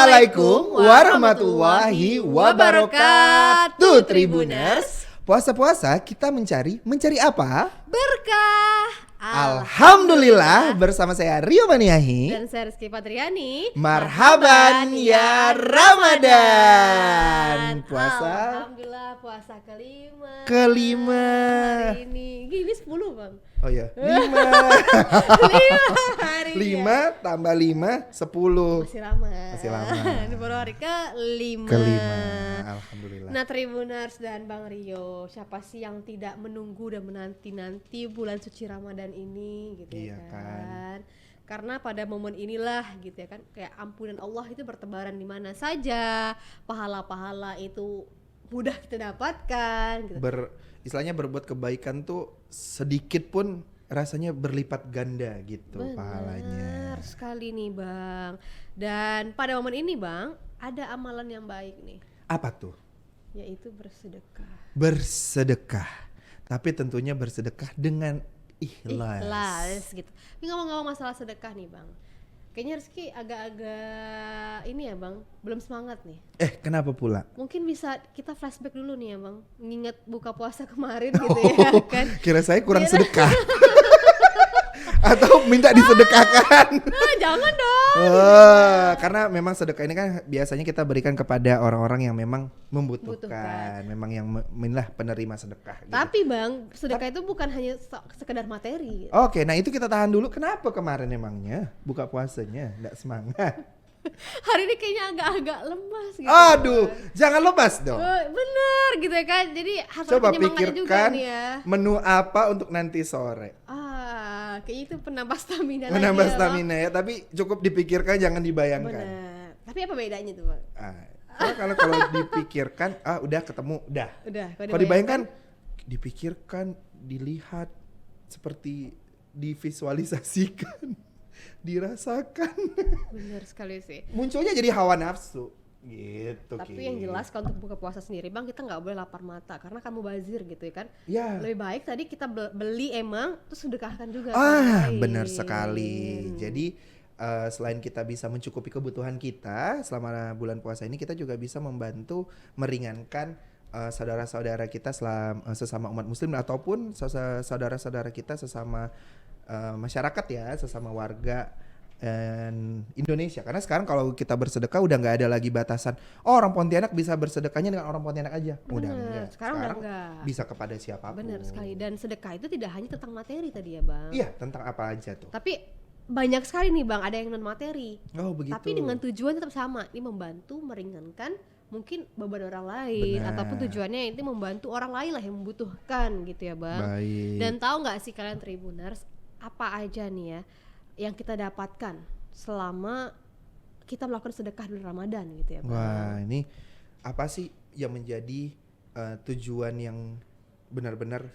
Assalamualaikum warahmatullahi wabarakatuh, Tribuners. Puasa-puasa kita mencari apa? Berkah. Alhamdulillah, bersama saya Rio Maniahi dan saya Rizky Patriani. Marhaban ya Ramadan. Puasa Alhamdulillah, puasa kelima hari kelima. ini. Gini 10 bang. Oh ya, 5 hari 5 tambah 5 10. Masih lama. Masih lama. Ini baru hari ke-5. Alhamdulillah. Nah, Tribuners dan Bang Rio, siapa sih yang tidak menunggu dan menanti-nanti bulan suci Ramadan ini gitu Iya ya kan? Karena pada momen inilah gitu ya kan, kayak ampunan Allah itu bertebaran di mana saja, pahala-pahala itu mudah kita dapatkan gitu. Istilahnya berbuat kebaikan tuh sedikit pun rasanya berlipat ganda gitu pahalanya. Benar sekali nih Bang. Dan pada momen ini Bang, ada amalan yang baik nih, Apa tuh? yaitu bersedekah. Bersedekah. Tapi tentunya bersedekah dengan ikhlas. Ikhlas gitu. Ini ngomong-ngomong masalah sedekah nih Bang, kayaknya Rizky agak-agak ini ya Bang, belum semangat nih. Kenapa pula? Mungkin bisa kita flashback dulu nih ya Bang, nginget buka puasa kemarin gitu ya kan. Kira saya kurang sedekah. Atau minta disedekahkan. Jangan dong. Karena memang sedekah ini kan biasanya kita berikan kepada orang-orang yang memang membutuhkan. Memang yang penerima sedekah gitu. Tapi Bang, sedekah itu bukan hanya sekedar materi. Oke, nah itu kita tahan dulu. Kenapa kemarin emangnya buka puasanya nggak semangat? Hari ini kayaknya agak-agak lemas gitu. Aduh, jangan lemas dong. Bener gitu ya kan. Jadi harus Coba ada penyemangatnya juga pikirkan nih ya. menu apa untuk nanti sore. Kayaknya itu penambah stamina lagi Menambah ya, stamina ya, tapi cukup dipikirkan, jangan dibayangkan. Bener. Tapi apa bedanya tuh Bang? Kalau dipikirkan, udah ketemu, udah. Kalau dibayangkan, dipikirkan, dilihat, seperti divisualisasikan, dirasakan. Bener sekali sih. Munculnya jadi hawa nafsu. Gitu. Tapi yang jelas kalau untuk buka puasa sendiri Bang, kita nggak boleh lapar mata karena kamu bazir gitu ya kan. Ya. Lebih baik tadi kita beli emang terus sedekahkan juga. Benar sekali. Jadi selain kita bisa mencukupi kebutuhan kita selama bulan puasa ini, kita juga bisa membantu meringankan saudara-saudara kita sesama umat muslim ataupun saudara-saudara kita sesama masyarakat ya, sesama warga Indonesia. Karena sekarang kalau kita bersedekah udah nggak ada lagi batasan. Orang Pontianak bisa bersedekahnya dengan orang Pontianak aja. Udah enggak. Sekarang udah enggak. Bisa kepada siapapun. Benar sekali. Dan sedekah itu tidak hanya tentang materi tadi ya Bang. Iya, tentang apa aja tuh. Tapi banyak sekali nih Bang, ada yang non materi. Oh begitu. Tapi dengan tujuan tetap sama. Ini membantu meringankan mungkin beban orang lain. Benar. Ataupun tujuannya itu membantu orang lain lah yang membutuhkan gitu ya Bang. Baik. Dan tahu nggak sih kalian Tribuners, apa aja nih ya yang kita dapatkan selama kita melakukan sedekah di Ramadan gitu ya Bang. Wah, ini apa sih yang menjadi tujuan yang benar-benar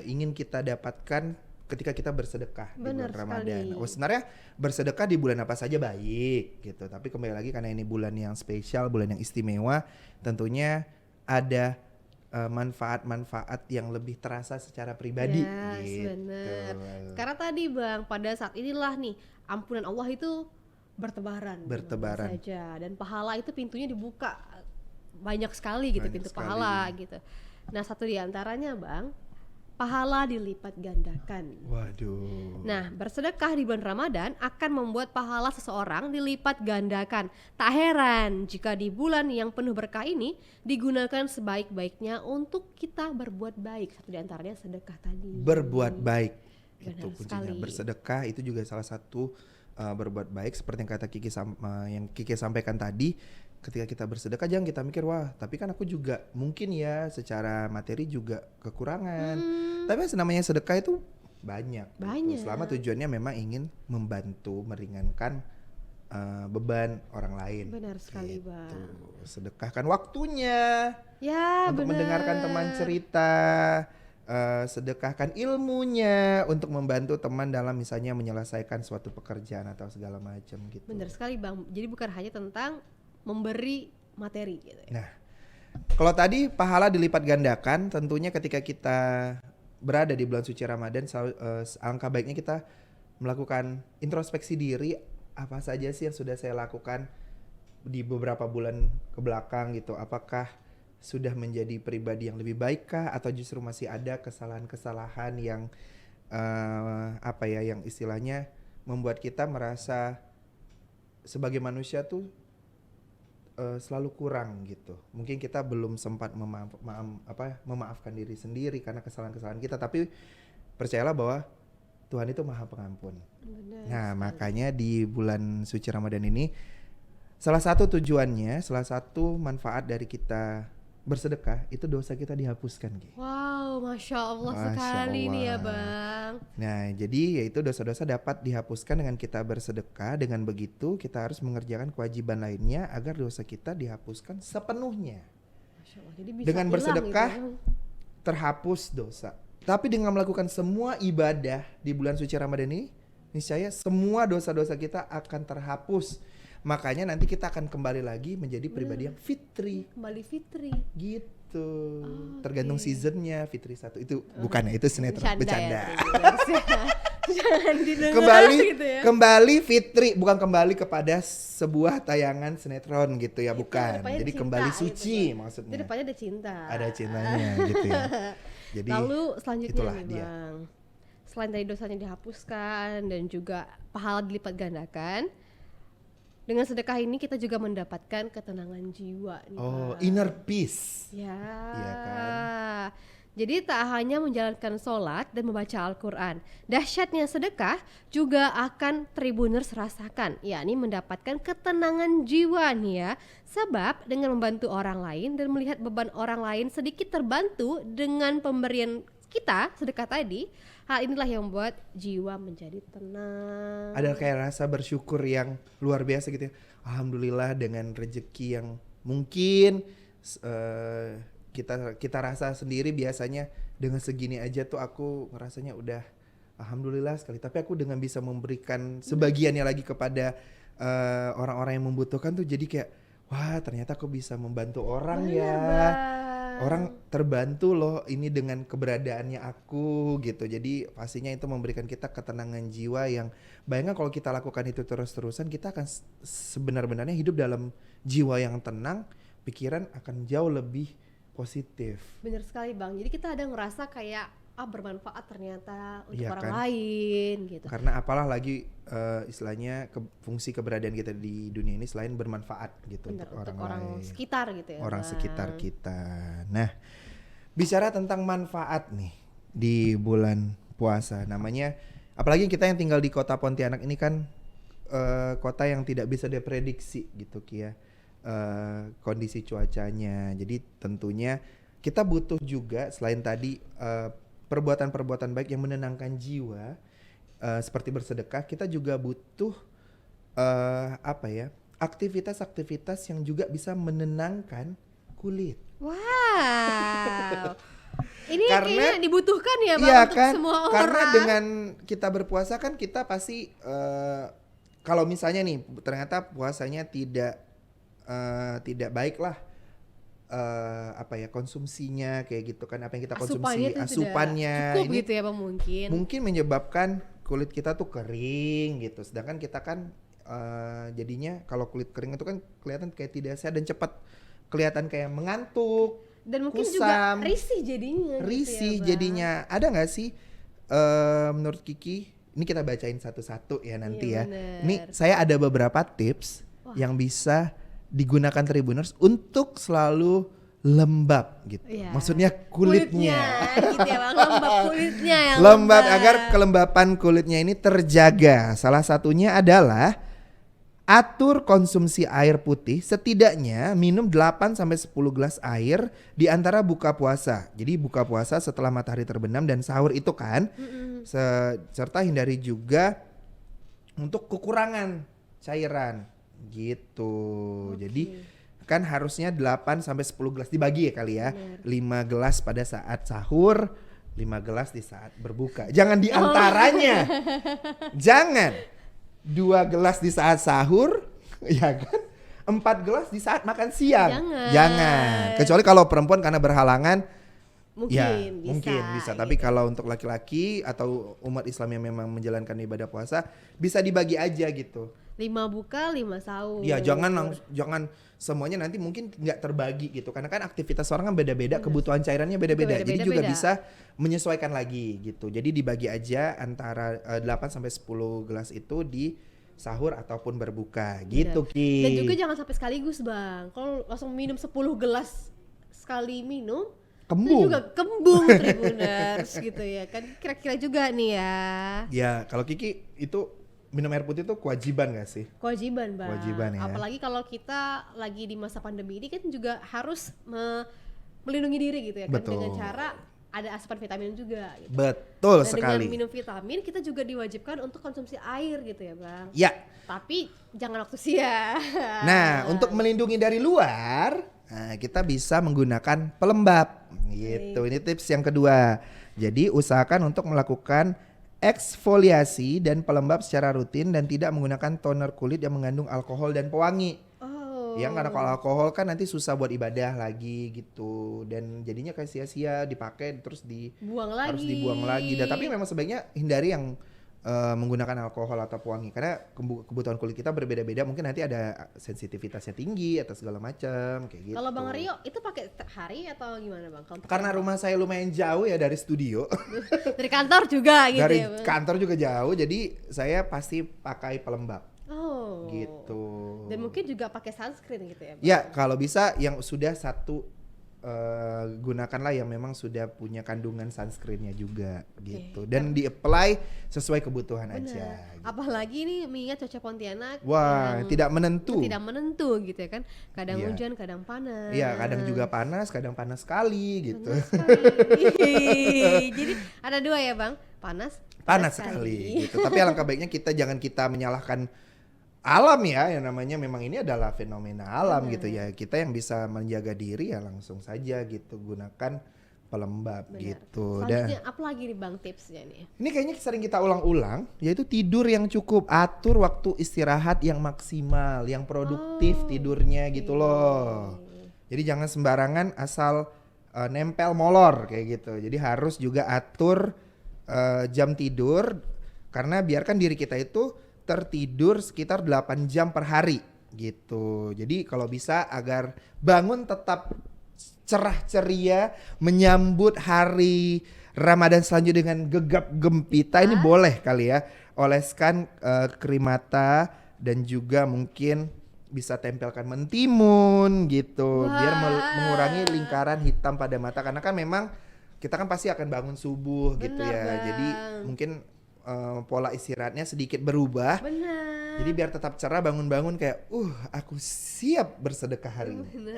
ingin kita dapatkan ketika kita bersedekah di bulan Ramadan? Sebenarnya bersedekah di bulan apa saja baik gitu, tapi kembali lagi karena ini bulan yang spesial, bulan yang istimewa, tentunya ada manfaat-manfaat yang lebih terasa secara pribadi. Gitu. Bener. Karena tadi Bang, pada saat inilah nih ampunan Allah itu bertebaran saja, dan pahala itu pintunya dibuka banyak sekali gitu, pintu pahala gitu. Nah, satu di antaranya Bang, pahala dilipat gandakan. Waduh. Nah, bersedekah di bulan Ramadan akan membuat pahala seseorang dilipat gandakan. Tak heran jika di bulan yang penuh berkah ini digunakan sebaik-baiknya untuk kita berbuat baik. Satu di antaranya sedekah tadi. Berbuat baik. Benar itu kuncinya. sekali. Bersedekah itu juga salah satu berbuat baik, seperti yang kata yang Kiki sampaikan tadi. Ketika kita bersedekah jangan kita mikir, wah tapi kan aku juga mungkin ya secara materi juga kekurangan. Tapi namanya sedekah itu banyak. Gitu. Selama tujuannya memang ingin membantu meringankan beban orang lain. Benar sekali gitu. Bang. Sedekahkan waktunya untuk mendengarkan teman cerita. Sedekahkan ilmunya untuk membantu teman dalam misalnya menyelesaikan suatu pekerjaan atau segala macam gitu. Benar sekali Bang. Jadi bukan hanya tentang memberi materi gitu ya. Nah, kalau tadi pahala dilipat gandakan, tentunya ketika kita berada di bulan suci Ramadan, alangkah baiknya kita melakukan introspeksi diri, apa saja sih yang sudah saya lakukan di beberapa bulan ke belakang gitu, apakah sudah menjadi pribadi yang lebih baik kah, atau justru masih ada kesalahan-kesalahan yang yang istilahnya membuat kita merasa sebagai manusia tuh selalu kurang gitu. Mungkin kita belum sempat memaafkan diri sendiri karena kesalahan-kesalahan kita, tapi percayalah bahwa Tuhan itu Maha Pengampun. Benar Nah, sekali. makanya di bulan suci Ramadan ini salah satu tujuannya, salah satu manfaat dari kita bersedekah itu dosa kita dihapuskan, Ki. Wow, Masya Allah Masya sekali nih ya Allah. Bang. Nah, jadi yaitu dosa-dosa dapat dihapuskan dengan kita bersedekah. Dengan begitu kita harus mengerjakan kewajiban lainnya agar dosa kita dihapuskan sepenuhnya. Masya Allah, jadi bisa Dengan hilang bersedekah gitu ya. terhapus dosa. Tapi dengan melakukan semua ibadah di bulan suci Ramadan ini, niscaya semua dosa-dosa kita akan terhapus. Makanya nanti kita akan kembali lagi menjadi pribadi yang fitri. Kembali fitri. Gitu. Oke. Tergantung seasonnya, Fitri 1 itu bukan ya, itu sinetron bercanda. Ya, jangan didengar Kembali gitu ya. kembali Fitri, bukan kembali kepada sebuah tayangan sinetron gitu ya, bukan. depannya Jadi cinta, kembali gitu suci kan. Itu maksudnya. depannya ada cinta. Ada cintanya gitu ya. Jadi Lalu selanjutnya itulah nih dia. Bang, selain dari dosanya dihapuskan dan juga pahala dilipat gandakan, dengan sedekah ini kita juga mendapatkan ketenangan jiwa nih Bang. Inner peace. Ya. Iya kan? Jadi tak hanya menjalankan sholat dan membaca Al-Quran, dahsyatnya sedekah juga akan Tribuners rasakan, yakni mendapatkan ketenangan jiwa nih ya. Sebab dengan membantu orang lain dan melihat beban orang lain sedikit terbantu dengan pemberian kita sedekah tadi, hal inilah yang membuat jiwa menjadi tenang. Ada kayak rasa bersyukur yang luar biasa gitu ya. Alhamdulillah dengan rezeki yang mungkin kita rasa sendiri biasanya dengan segini aja tuh aku ngerasanya udah alhamdulillah sekali. Tapi aku dengan bisa memberikan sebagiannya lagi kepada orang-orang yang membutuhkan tuh jadi kayak wah ternyata aku bisa membantu orang. Bener, ya. Bang. Orang terbantu loh ini dengan keberadaannya aku gitu. Jadi pastinya itu memberikan kita ketenangan jiwa yang bayangkan kalau kita lakukan itu terus-terusan kita akan sebenar-benarnya hidup dalam jiwa yang tenang, pikiran akan jauh lebih positif. Bener sekali Bang, jadi kita ada ngerasa kayak bermanfaat ternyata untuk Iya orang kan? lain gitu. Karena apalah lagi istilahnya fungsi keberadaan kita di dunia ini selain bermanfaat gitu. Bener, untuk untuk orang orang lain. sekitar gitu ya Orang Bang. sekitar kita. Nah, bicara tentang manfaat nih di bulan puasa, namanya apalagi kita yang tinggal di kota Pontianak ini kan kota yang tidak bisa diprediksi gitu Ki ya, kondisi cuacanya. Jadi tentunya kita butuh juga selain tadi perbuatan-perbuatan baik yang menenangkan jiwa, seperti bersedekah, kita juga butuh aktivitas-aktivitas yang juga bisa menenangkan kulit. Wow. Ini Karena- kayaknya dibutuhkan ya Bang Iya untuk kan? semua orang. Karena dengan kita berpuasa kan kita pasti kalau misalnya nih ternyata puasanya tidak baik lah, konsumsinya kayak gitu kan, apa yang kita konsumsi tuh asupannya tidak cukup ini gitu ya Bang mungkin. menyebabkan kulit kita tuh kering gitu. Sedangkan kita kan jadinya kalau kulit kering itu kan kelihatan kayak tidak sehat dan cepat kelihatan kayak mengantuk, Dan mungkin kusam, juga risih jadinya risih gitu ya, Bang. jadinya. Ada nggak sih menurut Kiki? Ini kita bacain satu-satu ya nanti Iya, ya. bener. Ini saya ada beberapa tips yang bisa digunakan Tribuners untuk selalu lembab gitu. Iya. Maksudnya kulitnya. gitu ya Bang, lembab kulitnya yang Lembab agar kelembapan kulitnya ini terjaga. Salah satunya adalah atur konsumsi air putih, setidaknya minum 8 sampai 10 gelas air di antara buka puasa. Jadi buka puasa setelah matahari terbenam dan sahur itu kan. Serta hindari juga untuk kekurangan cairan gitu. Jadi kan harusnya 8 sampai 10 gelas dibagi ya kali ya. 5 gelas pada saat sahur, 5 gelas di saat berbuka. Jangan di antaranya. Jangan 2 gelas di saat sahur, ya kan? 4 gelas di saat makan siang. Jangan. Kecuali kalau perempuan karena berhalangan, mungkin bisa. Tapi gitu. kalau untuk laki-laki atau umat Islam yang memang menjalankan ibadah puasa, bisa dibagi aja gitu. 5 buka, 5 sahur. Ya jangan semuanya nanti mungkin nggak terbagi gitu, karena kan aktivitas orang kan beda-beda, kebutuhan cairannya beda-beda, jadi juga bisa menyesuaikan lagi gitu. Jadi dibagi aja antara 8 sampai 10 gelas itu di sahur ataupun berbuka gitu Ki. Dan juga jangan sampai sekaligus Bang. Kalau langsung minum 10 gelas sekali minum, kembung. Itu juga kembung Tribuners gitu ya kan. Kira-kira juga nih ya. Ya kalau Kiki itu minum air putih itu kewajiban gak sih? Kewajiban Bang. Kewajiban ya. Apalagi kalau kita lagi di masa pandemi ini kan juga harus melindungi diri gitu ya kan. Betul. Dengan cara ada asupan vitamin juga gitu. Betul Dan sekali. dengan minum vitamin kita juga diwajibkan untuk konsumsi air gitu ya Bang. Ya. Tapi jangan waktu siang. Nah untuk melindungi dari luar, kita bisa menggunakan pelembab gitu. Ini tips yang kedua. Jadi usahakan untuk melakukan eksfoliasi dan pelembab secara rutin dan tidak menggunakan toner kulit yang mengandung alkohol dan pewangi. Yang karena kalau alkohol kan nanti susah buat ibadah lagi gitu, dan jadinya kayak sia-sia dipakai terus harus dibuang lagi. Dan tapi memang sebaiknya hindari yang menggunakan alkohol atau pewangi karena kebutuhan kulit kita berbeda-beda, mungkin nanti ada sensitivitasnya tinggi atau segala macam kayak gitu. Kalau Bang Rio itu pakai hari atau gimana Bang? Karena rumah saya lumayan jauh ya dari studio. Dari kantor juga gitu dari ya Bang? kantor juga jauh, jadi saya pasti pakai pelembab. Oh. Gitu. Dan mungkin juga pakai sunscreen gitu ya Bang? Ya kalau bisa yang sudah gunakanlah yang memang sudah punya kandungan sunscreennya juga gitu. Dan di-apply sesuai kebutuhan aja gitu. Apalagi nih mengingat cuaca Pontianak tidak menentu gitu ya kan. Kadang hujan, kadang panas. Iya, kadang juga panas, kadang panas sekali gitu. Jadi ada dua ya Bang, panas sekali gitu. Tapi alangkah baiknya jangan kita menyalahkan alam ya, yang namanya memang ini adalah fenomena alam gitu ya. Kita yang bisa menjaga diri ya langsung saja gitu, gunakan pelembab gitu. Selanjutnya apa lagi nih Bang tipsnya nih? Ini kayaknya sering kita ulang-ulang, yaitu tidur yang cukup, atur waktu istirahat yang maksimal, yang produktif tidurnya gitu loh. Jadi jangan sembarangan asal nempel molor kayak gitu. Jadi harus juga atur jam tidur, karena biarkan diri kita itu tertidur sekitar 8 jam per hari gitu. Jadi kalau bisa agar bangun tetap cerah ceria menyambut hari Ramadan selanjutnya dengan gegap gempita, ini boleh kali ya oleskan krim mata dan juga mungkin bisa tempelkan mentimun gitu. Biar mengurangi lingkaran hitam pada mata, karena kan memang kita kan pasti akan bangun subuh gitu ya. Bang. Jadi mungkin pola istirahatnya sedikit berubah. Benar. Jadi biar tetap cerah, bangun-bangun kayak aku siap bersedekah hari ini.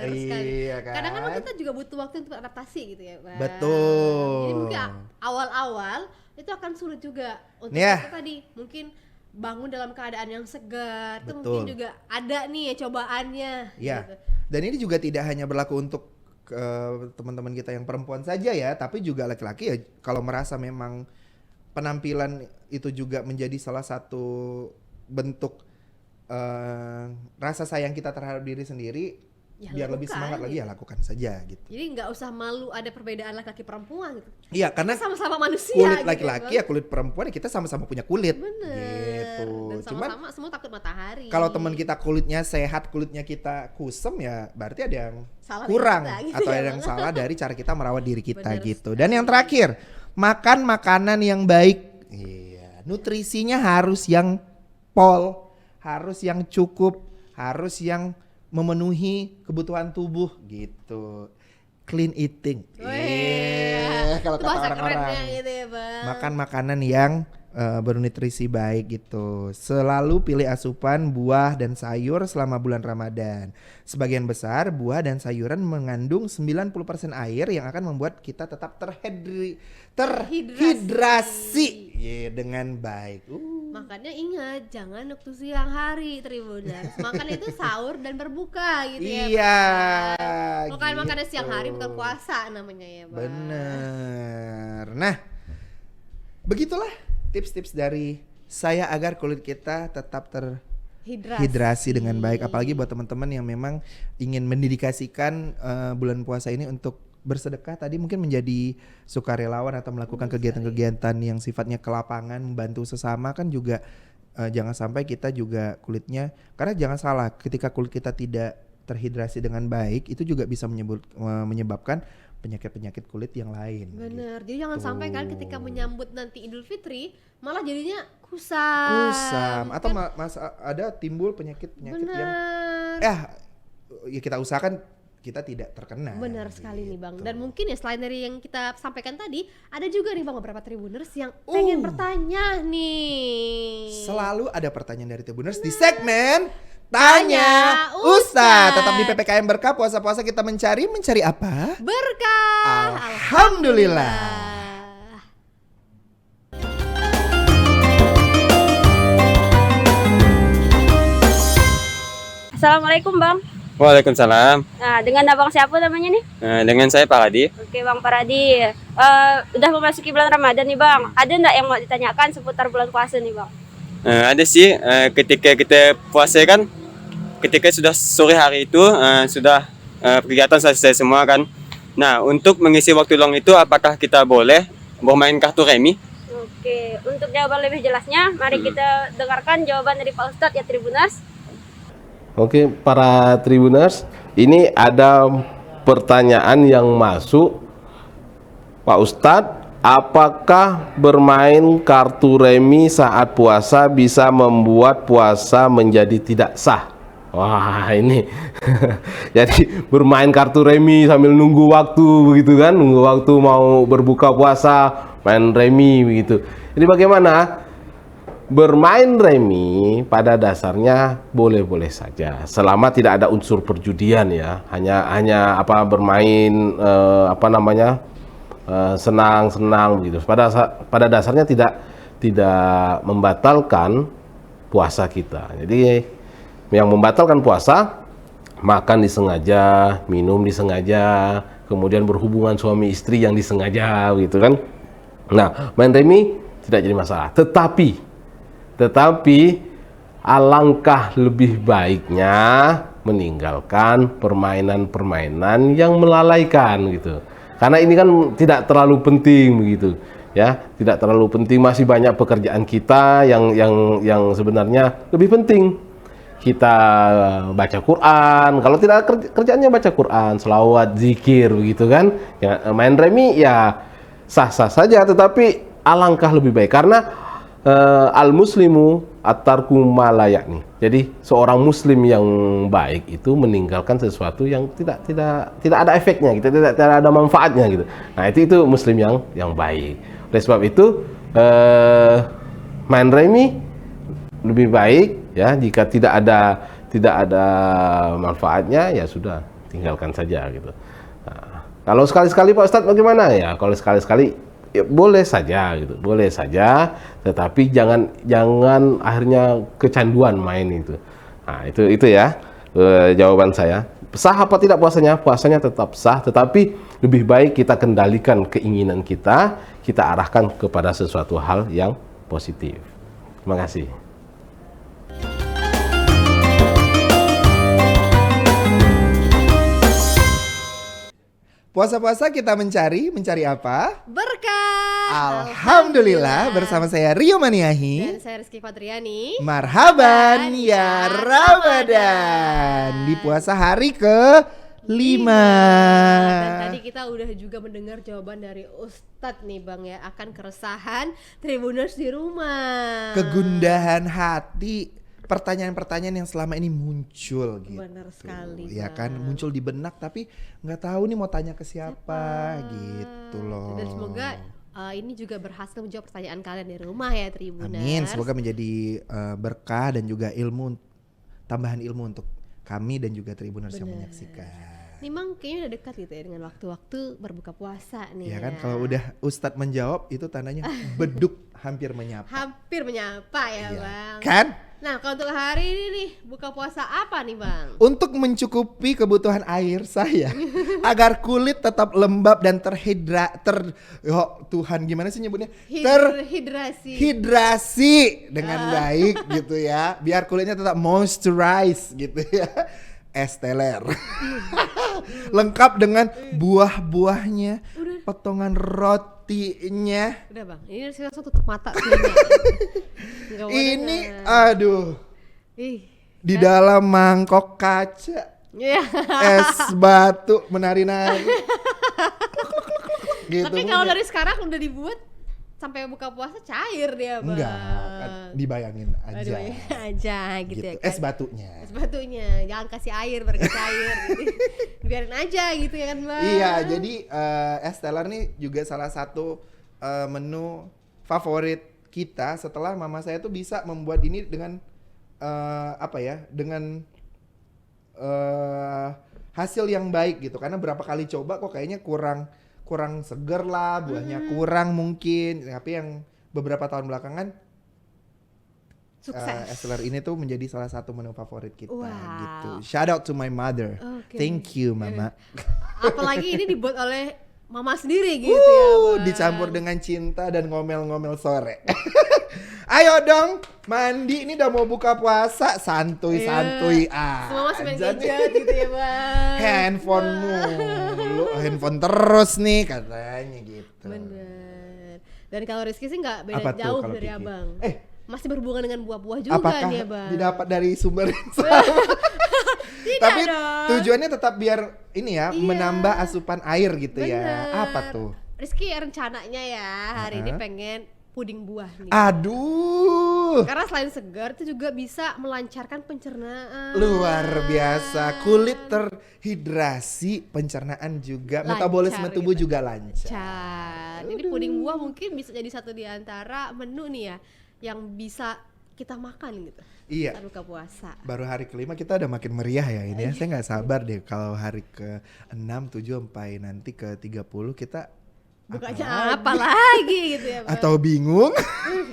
Iya kan. Kadang kan kita juga butuh waktu untuk adaptasi gitu ya Bang. Betul. Jadi mungkin awal-awal itu akan sulit juga untuk kita tadi mungkin bangun dalam keadaan yang segar. Itu mungkin juga ada nih ya cobaannya. Iya. Gitu. Dan ini juga tidak hanya berlaku untuk teman-teman kita yang perempuan saja ya, tapi juga laki-laki ya, kalau merasa memang penampilan itu juga menjadi salah satu bentuk rasa sayang kita terhadap diri sendiri, ya biar lebih semangat lagi ya lakukan saja gitu. Jadi nggak usah malu ada perbedaan laki-laki perempuan gitu. Iya, karena kita sama-sama manusia. Kulit laki-laki ya kulit perempuan ya kita sama-sama punya kulit. Bener. Gitu. Dan sama-sama semua takut matahari. Kalau teman kita kulitnya sehat, kulitnya kita kusem ya berarti ada yang salah kurang kita, gitu atau ya, ada yang salah dari cara kita merawat diri kita. Bener gitu. sekali. Dan yang terakhir, makan makanan yang baik. Iya, nutrisinya harus yang harus yang cukup, harus yang memenuhi kebutuhan tubuh gitu. Clean eating. Kalau kata orang-orang. Gitu ya, Bang. Makan makanan yang bernutrisi baik gitu. Selalu pilih asupan buah dan sayur selama bulan Ramadan. Sebagian besar buah dan sayuran mengandung 90% air yang akan membuat kita tetap terhidrasi dengan baik. Makanya ingat, jangan waktu siang hari Tribuners. Makan itu sahur dan berbuka gitu ya. Iya. Makan siang hari bukan puasa namanya ya, Bang. Bener. Nah, begitulah tips-tips dari saya agar kulit kita tetap terhidrasi dengan baik. Apalagi buat teman-teman yang memang ingin mendedikasikan bulan puasa ini untuk bersedekah, tadi mungkin menjadi sukarelawan atau melakukan kegiatan-kegiatan yang sifatnya ke lapangan, membantu sesama, kan juga jangan sampai kita juga kulitnya, karena jangan salah, ketika kulit kita tidak terhidrasi dengan baik itu juga bisa menyebabkan penyakit-penyakit kulit yang lain. Bener, jadi jangan sampai kan ketika menyambut nanti Idul Fitri malah jadinya kusam atau kan? ada timbul penyakit-penyakit yang ya kita usahakan kita tidak terkena. Benar sekali nih Bang. Dan mungkin ya selain dari yang kita sampaikan tadi, ada juga nih Bang beberapa Tribuners yang pengen bertanya nih. Selalu ada pertanyaan dari Tribuners di segmen Tanya Ustadz. Tetap di PPKM Berkah, puasa-puasa kita mencari apa? Berkah. Alhamdulillah. Assalamualaikum Bang. Waalaikumsalam. Nah, dengan abang siapa namanya nih? Dengan saya Paradi. Oke Bang Paradi. Udah memasuki bulan Ramadan nih Bang. Ada nggak yang mau ditanyakan seputar bulan puasa nih Bang? Ada sih, ketika kita puasa kan, ketika sudah sore hari itu sudah kegiatan selesai semua kan. Nah, untuk mengisi waktu luang itu apakah kita boleh bermain kartu remi? Oke, untuk jawaban lebih jelasnya, mari kita dengarkan jawaban dari Pak Ustadz ya Tribuners. Oke, para Tribuners, ini ada pertanyaan yang masuk. Pak Ustadz, apakah bermain kartu remi saat puasa bisa membuat puasa menjadi tidak sah? Wah, ini jadi bermain kartu remi sambil nunggu waktu begitu kan, nunggu waktu mau berbuka puasa, main remi begitu. Ini bagaimana? Bermain remi pada dasarnya boleh-boleh saja selama tidak ada unsur perjudian ya. Hanya bermain senang-senang begitu. Pada dasarnya tidak membatalkan puasa kita. Jadi yang membatalkan puasa, makan disengaja, minum disengaja, kemudian berhubungan suami istri yang disengaja gitu kan. Nah, main remi tidak jadi masalah. Tetapi alangkah lebih baiknya meninggalkan permainan-permainan yang melalaikan gitu. Karena ini kan tidak terlalu penting begitu. Ya, tidak terlalu penting, masih banyak pekerjaan kita yang sebenarnya lebih penting. Kita baca Quran, kalau tidak kerjaannya baca Quran, selawat, zikir begitu kan. Ya, main remi ya sah-sah saja, tetapi alangkah lebih baik karena al-muslimu at-tarku ma la ya'ni. Jadi seorang muslim yang baik itu meninggalkan sesuatu yang tidak ada efeknya, tidak ada manfaatnya gitu. Nah, itu muslim yang baik. Oleh sebab itu main remi lebih baik ya, jika tidak ada manfaatnya ya sudah, tinggalkan saja gitu. Nah, kalau sekali-sekali Pak Ustadz bagaimana ya? Kalau sekali-sekali ya boleh saja gitu, boleh saja, tetapi jangan akhirnya kecanduan main itu. Nah, itu ya jawaban saya. Sah apa tidak puasanya? Puasanya tetap sah, tetapi lebih baik kita kendalikan keinginan kita arahkan kepada sesuatu hal yang positif. Terima kasih. Puasa-puasa kita mencari apa? Berkah. Alhamdulillah, bersama saya Rio Maniahi dan saya Rizky Fatriani. Marhaban ya Ramadan di puasa hari ke-5. Dan tadi kita udah juga mendengar jawaban dari Ustadz nih Bang ya, akan keresahan Tribuners di rumah, kegundahan hati, pertanyaan-pertanyaan yang selama ini muncul gitu. Benar sekali, ya kan, Bang. muncul di benak tapi nggak tahu nih mau tanya ke siapa gitu loh. Dan semoga ini juga berhasil menjawab pertanyaan kalian di rumah ya Tribuners. Amin, semoga menjadi berkah dan juga tambahan ilmu untuk kami dan juga Tribuners yang menyaksikan. Nih Mang, kayaknya udah dekat gitu ya dengan waktu-waktu berbuka puasa nih. Ya kan, kalau udah Ustadz menjawab itu tandanya beduk hampir menyapa. Hampir menyapa ya Iya. Bang. Kan? Nah, kalau untuk hari ini nih buka puasa apa nih Bang? Untuk mencukupi kebutuhan air saya agar kulit tetap lembab dan Tuhan gimana sih nyebutnya? Terhidrasi dengan baik gitu ya. Biar kulitnya tetap moisturize gitu ya. Es teler. Lengkap dengan buah-buahnya, potongan roti artinya Udah bang, ini saya langsung tutup mata. Nggak mau ini dengar. aduh Ih, di dalam mangkok kaca iya. es batu menari-nari. Gitu. Tapi kalau dari sekarang udah dibuat sampai buka puasa cair dia bang. enggak kan dibayangin aja. Aduh, ya aja gitu, Gitu. ya kan. Es batunya. Es batunya, jangan kasih air, biar cair. Gitu. Biarin aja gitu ya kan bang. Iya, jadi es teler nih juga salah satu menu favorit kita setelah mama saya tuh bisa membuat ini dengan dengan hasil yang baik gitu. Karena berapa kali coba kok kayaknya kurang seger lah, buahnya kurang mungkin. Tapi yang beberapa tahun belakangan Sukses. es teler ini tuh menjadi salah satu menu favorit kita Wow. gitu. Shout out to my mother. Oke. Thank you mama. Apalagi ini dibuat oleh mama sendiri gitu ya bang. Dicampur dengan cinta dan ngomel-ngomel sore. Ayo dong, mandi ini udah mau buka puasa, santuy-santuy Semua masih main aja nih. gadget gitu ya bang. Handphone mulu, handphone terus nih katanya gitu. Bener. Dan kalau Rizky sih nggak beda Apa tuh jauh kalau dari Kiki? abang. Eh, Masih berhubungan dengan buah-buah juga apakah nih ya bang. didapat dari sumber yang sama? Tidak Tapi dong. tujuannya tetap biar ini ya, Iya. menambah asupan air gitu ya. Bener. Apa tuh? Rizky rencananya ya hari ini pengen puding buah nih. Aduh. Karena selain segar itu juga bisa melancarkan pencernaan. Luar biasa, kulit terhidrasi, pencernaan juga, Lancar metabolisme tubuh gitu. juga lancar. Cat. Ini puding buah mungkin bisa jadi satu di antara menu nih ya yang bisa kita makan gitu. Iya. Saat buka puasa. Baru hari kelima kita udah makin meriah ya ini ya. Saya nggak sabar deh kalau hari ke-6, 7 sampai nanti ke-30 kita Bukanya apa lagi gitu ya bang. atau bingung.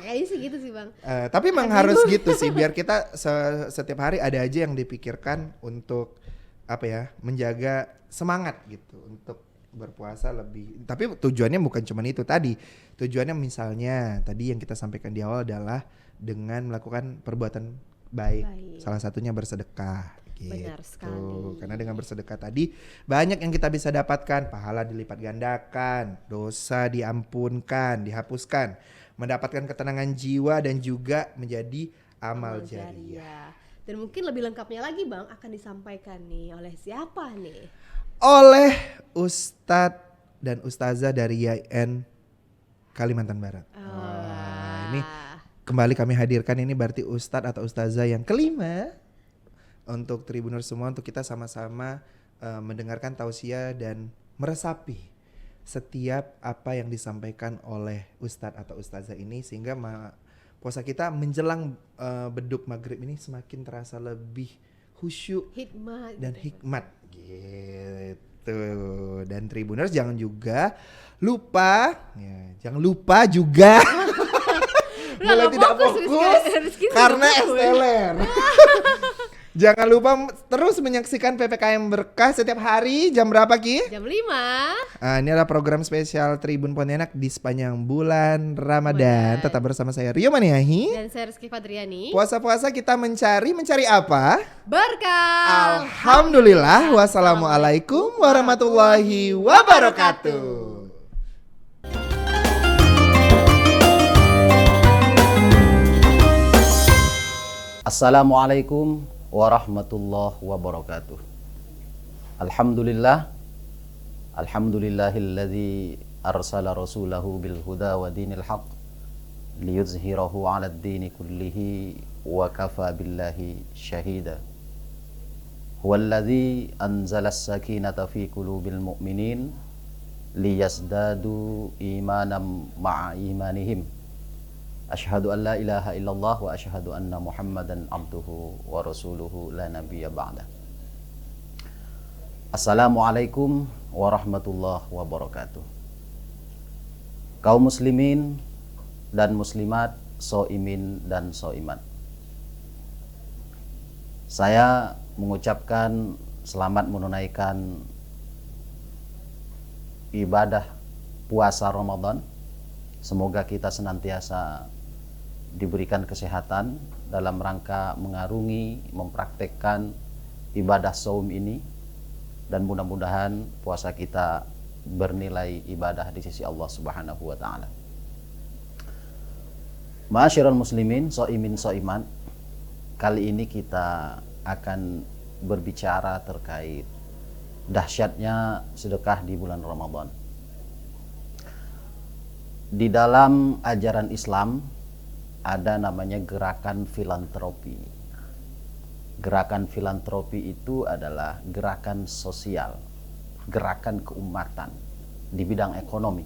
Kayaknya sih gitu sih bang. Tapi memang harus gitu sih biar kita setiap hari ada aja yang dipikirkan untuk menjaga semangat gitu untuk berpuasa lebih. Tapi tujuannya bukan cuma itu tadi. Tujuannya misalnya tadi yang kita sampaikan di awal adalah dengan melakukan perbuatan baik. Salah satunya bersedekah. Gitu. Benar sekali. Karena dengan bersedekah tadi banyak yang kita bisa dapatkan, pahala dilipat gandakan, dosa diampunkan, dihapuskan, mendapatkan ketenangan jiwa dan juga menjadi amal jariah. Dan mungkin lebih lengkapnya lagi bang akan disampaikan nih oleh siapa nih? Oleh Ustadz dan Ustazah dari YN Kalimantan Barat. Ini kembali kami hadirkan ini berarti Ustadz atau Ustazah yang kelima untuk Tribuners semua, untuk kita sama-sama mendengarkan tausiah dan meresapi setiap apa yang disampaikan oleh Ustadz atau Ustazah ini sehingga puasa kita menjelang beduk maghrib ini semakin terasa lebih khusyuk Hikmah dan hikmat gitu. Dan Tribuners jangan lupa juga mulai tidak fokus Rizky karena es teler. Jangan lupa terus menyaksikan PPKM Berkah setiap hari jam berapa Ki? Jam 5. Ini adalah program spesial Tribun Pontianak di sepanjang bulan Ramadan. Tetap bersama saya Rio Maniahi. Dan saya Rizky Fadriani. Puasa-puasa kita mencari apa? Berkah. Alhamdulillah. Wassalamualaikum warahmatullahi wabarakatuh. Assalamualaikum warahmatullahi wabarakatuh. Alhamdulillahilladzi arsala rasulahu bil huda wa dinil haq liyuzhirahu 'ala ad-dini kullihi wa kafa billahi syahida. Huwallazi anzala as-sakinata fi qulubil mu'minin liyazdadu imanan ma'a imanihim. Asyhadu an la ilaha illallah wa asyhadu anna Muhammadan abduhu wa rasuluhu la nabiyya ba'da. Assalamualaikum warahmatullahi wabarakatuh. Kaum muslimin dan muslimat, soimin dan soimat. Saya mengucapkan selamat menunaikan ibadah puasa Ramadan. Semoga kita senantiasa diberikan kesehatan dalam rangka mengarungi, mempraktekkan ibadah saum ini, dan mudah-mudahan puasa kita bernilai ibadah di sisi Allah Subhanahu wa taala. Ma'asyiral muslimin, soimin soiman, kali ini kita akan berbicara terkait dahsyatnya sedekah di bulan Ramadan. Di dalam ajaran Islam ada namanya gerakan filantropi. Gerakan filantropi itu adalah gerakan sosial, gerakan keumatan di bidang ekonomi.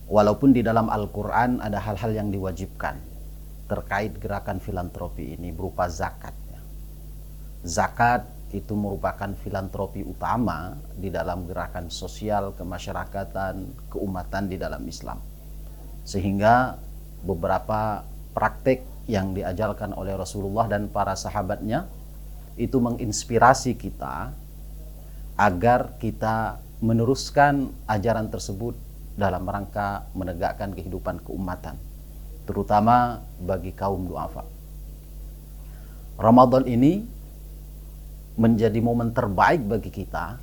Walaupun di dalam Al-Quran ada hal-hal yang diwajibkan terkait gerakan filantropi ini berupa zakat. Zakat itu merupakan filantropi utama di dalam gerakan sosial, kemasyarakatan, keumatan di dalam Islam. Sehingga beberapa praktik yang diajarkan oleh Rasulullah dan para sahabatnya itu menginspirasi kita agar kita meneruskan ajaran tersebut dalam rangka menegakkan kehidupan keumatan, terutama bagi kaum duafa. Ramadan ini menjadi momen terbaik bagi kita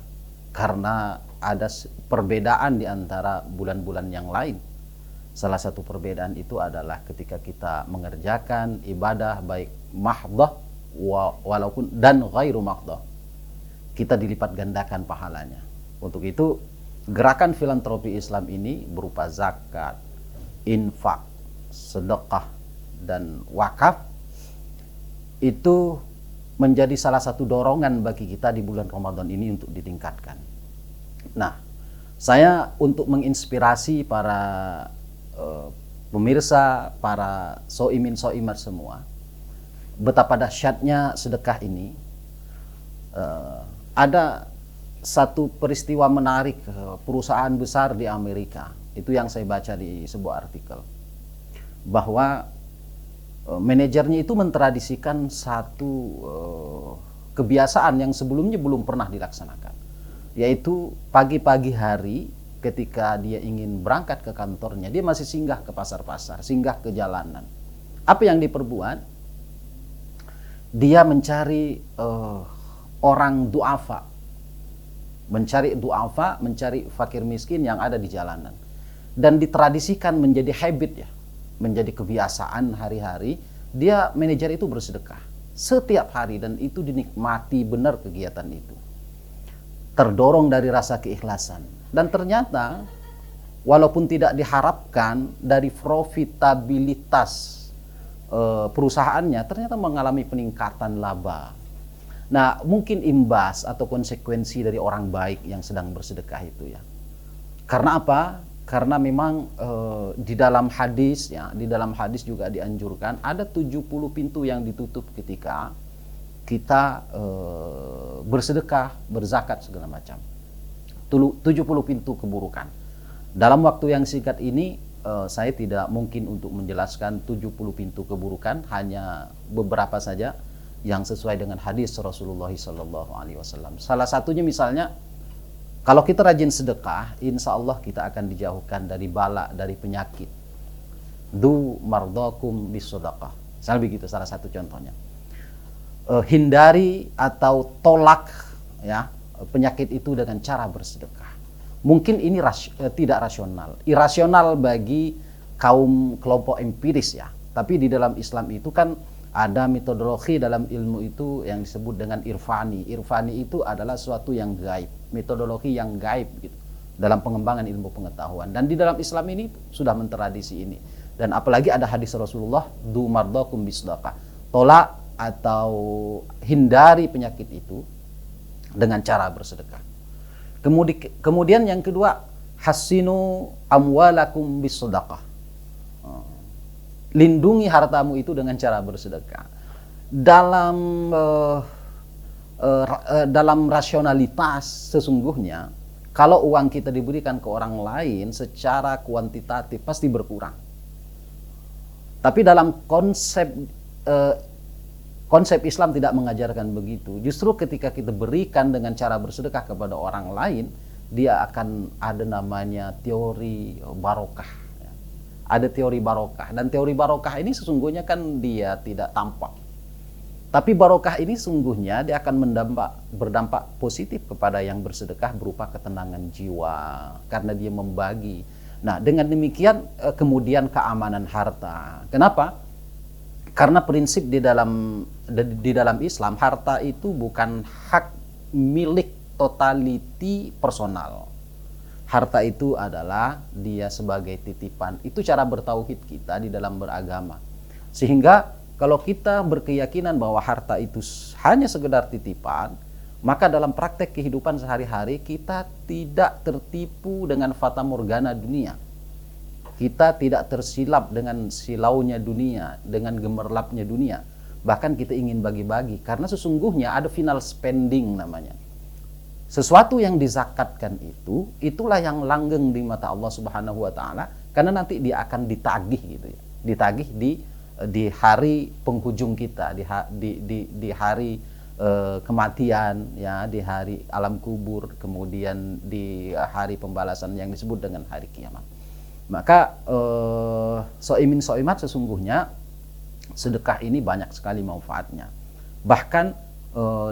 karena ada perbedaan di antara bulan-bulan yang lain. Salah satu perbedaan itu adalah ketika kita mengerjakan ibadah baik mahdhah walaupun dan ghairu mahdhah, kita dilipat gandakan pahalanya. Untuk itu gerakan filantropi Islam ini berupa zakat, infak, sedekah, dan wakaf itu menjadi salah satu dorongan bagi kita di bulan Ramadan ini untuk ditingkatkan. Nah, saya untuk menginspirasi para pemirsa, para soimin soimat semua, betapa dahsyatnya sedekah ini. Ada satu peristiwa menarik perusahaan besar di Amerika, itu yang saya baca di sebuah artikel, bahwa manajernya itu mentradisikan satu kebiasaan yang sebelumnya belum pernah dilaksanakan, yaitu pagi-pagi hari ketika dia ingin berangkat ke kantornya, dia masih singgah ke pasar-pasar, singgah ke jalanan. Apa yang diperbuat? Dia mencari orang duafa, mencari fakir miskin yang ada di jalanan, dan ditradisikan menjadi habit ya, menjadi kebiasaan hari-hari. Dia manajer itu bersedekah setiap hari dan itu dinikmati benar kegiatan itu, terdorong dari rasa keikhlasan. Dan ternyata walaupun tidak diharapkan dari profitabilitas perusahaannya, ternyata mengalami peningkatan laba. Nah, mungkin imbas atau konsekuensi dari orang baik yang sedang bersedekah itu ya. Karena apa? Karena memang di dalam hadis ya, di dalam hadis juga dianjurkan ada 70 pintu yang ditutup ketika kita bersedekah, berzakat segala macam. 70 pintu keburukan. Dalam waktu yang singkat ini saya tidak mungkin untuk menjelaskan 70 pintu keburukan, hanya beberapa saja yang sesuai dengan hadis Rasulullah SAW. Salah satunya misalnya, kalau kita rajin sedekah, insya Allah kita akan dijauhkan dari bala, dari penyakit. Du mardakum bisodakah. Misalnya begitu, salah satu contohnya. Hindari atau tolak ya penyakit itu dengan cara bersedekah. Mungkin ini tidak rasional, irasional bagi kaum kelompok empiris ya. Tapi di dalam Islam itu kan ada metodologi dalam ilmu itu yang disebut dengan irfani. Irfani itu adalah suatu yang gaib, metodologi yang gaib gitu, dalam pengembangan ilmu pengetahuan. Dan di dalam Islam ini sudah mentradisi ini. Dan apalagi ada hadis Rasulullah, du mardakum bisdaqah, tolak atau hindari penyakit itu dengan cara bersedekah. Kemudian yang kedua, hassinu amwalakum bisdaqah, lindungi hartamu itu dengan cara bersedekah. Dalam rasionalitas sesungguhnya, kalau uang kita diberikan ke orang lain secara kuantitatif pasti berkurang. Tapi dalam konsep Islam tidak mengajarkan begitu. Justru ketika kita berikan dengan cara bersedekah kepada orang lain, dia akan ada namanya teori barokah. Ada teori barokah, dan teori barokah ini sesungguhnya kan dia tidak tampak. Tapi barokah ini sungguhnya dia akan berdampak positif kepada yang bersedekah berupa ketenangan jiwa karena dia membagi. Nah, dengan demikian kemudian keamanan harta. Kenapa? Karena prinsip di dalam Islam, harta itu bukan hak milik totality personal. Harta itu adalah dia sebagai titipan. Itu cara bertauhid kita di dalam beragama. Sehingga kalau kita berkeyakinan bahwa harta itu hanya sekedar titipan, maka dalam praktek kehidupan sehari-hari kita tidak tertipu dengan fata morgana dunia. Kita tidak tersilap dengan silaunya dunia, dengan gemerlapnya dunia. Bahkan kita ingin bagi-bagi karena sesungguhnya ada final spending namanya. Sesuatu yang dizakatkan itu, itulah yang langgeng di mata Allah Subhanahu wa taala karena nanti dia akan ditagih gitu ya. Ditagih di hari penghujung kita, di hari kematian ya, di hari alam kubur, kemudian di hari pembalasan yang disebut dengan hari kiamat. Maka soimin soimat sesungguhnya sedekah ini banyak sekali manfaatnya. Bahkan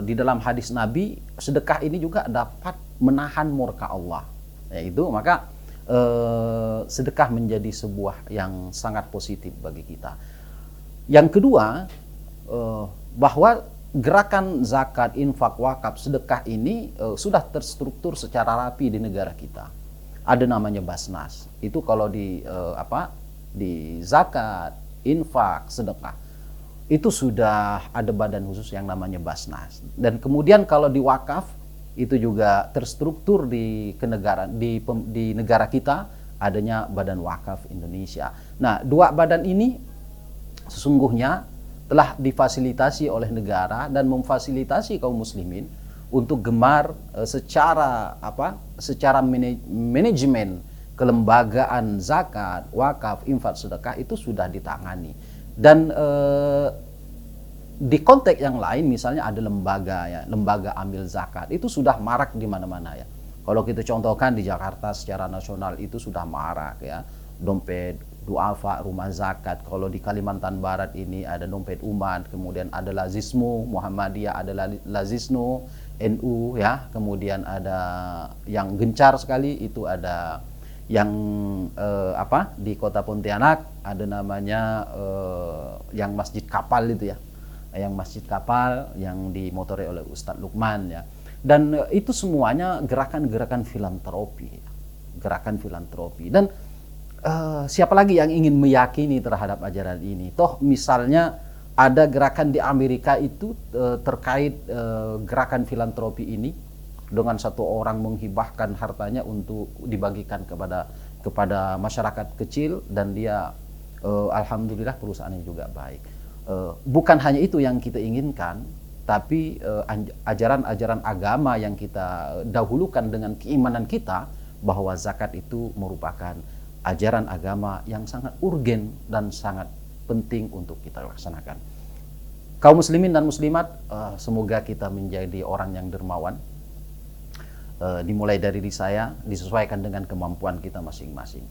di dalam hadis Nabi, sedekah ini juga dapat menahan murka Allah. Yaitu maka sedekah menjadi sebuah yang sangat positif bagi kita. Yang kedua, bahwa gerakan zakat, infak, wakaf, sedekah ini sudah terstruktur secara rapi di negara kita. Ada namanya Basnas. Itu kalau di zakat, infak, sedekah, itu sudah ada badan khusus yang namanya Basnas. Dan kemudian kalau di wakaf, itu juga terstruktur di negara kita adanya Badan Wakaf Indonesia. Nah, dua badan ini sesungguhnya telah difasilitasi oleh negara dan memfasilitasi kaum muslimin untuk gemar secara manajemen kelembagaan zakat, wakaf, infak, sedekah itu sudah ditangani. Dan di konteks yang lain misalnya ada lembaga ya, lembaga amil zakat itu sudah marak di mana-mana ya. Kalau kita contohkan di Jakarta secara nasional itu sudah marak ya, dompet duafa, rumah zakat. Kalau di Kalimantan Barat ini ada dompet umat, kemudian ada Lazisnu, Muhammadiyah ada Lazisnu, NU ya, kemudian ada yang gencar sekali itu ada yang di Kota Pontianak ada namanya yang Masjid Kapal itu ya, yang Masjid Kapal yang dimotori oleh Ustadz Lukman ya. Dan itu semuanya gerakan-gerakan filantropi, gerakan filantropi. Dan siapa lagi yang ingin meyakini terhadap ajaran ini? Toh misalnya ada gerakan di Amerika itu terkait gerakan filantropi ini dengan satu orang menghibahkan hartanya untuk dibagikan kepada masyarakat kecil dan dia alhamdulillah perusahaannya juga baik. Bukan hanya itu yang kita inginkan, tapi ajaran-ajaran agama yang kita dahulukan dengan keimanan kita bahwa zakat itu merupakan ajaran agama yang sangat urgen dan sangat penting untuk kita laksanakan. Kaum muslimin dan muslimat, semoga kita menjadi orang yang dermawan. Dimulai dari saya, disesuaikan dengan kemampuan kita masing-masing.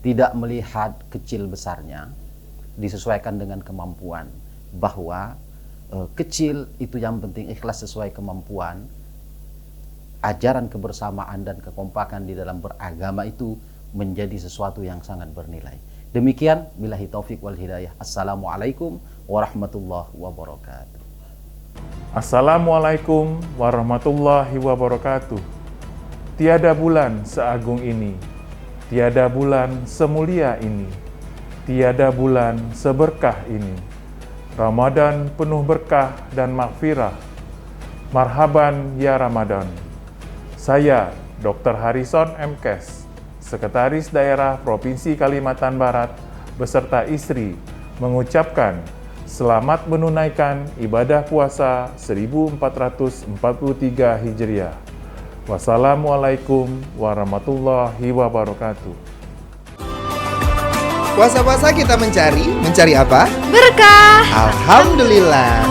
Tidak melihat kecil besarnya, disesuaikan dengan kemampuan. Bahwa kecil itu yang penting ikhlas sesuai kemampuan. Ajaran kebersamaan dan kekompakan di dalam beragama itu menjadi sesuatu yang sangat bernilai. Demikian, billahi taufik wal hidayah. Assalamualaikum warahmatullahi wabarakatuh. Assalamualaikum warahmatullahi wabarakatuh. Tiada bulan seagung ini, tiada bulan semulia ini, tiada bulan seberkah ini. Ramadan penuh berkah dan maghfirah. Marhaban ya Ramadan. Saya Dr. Harrison M. Kes, Sekretaris Daerah Provinsi Kalimantan Barat beserta istri mengucapkan selamat menunaikan ibadah puasa 1443 Hijriah. Wassalamualaikum warahmatullahi wabarakatuh. Puasa-puasa kita mencari apa? Berkah. Alhamdulillah.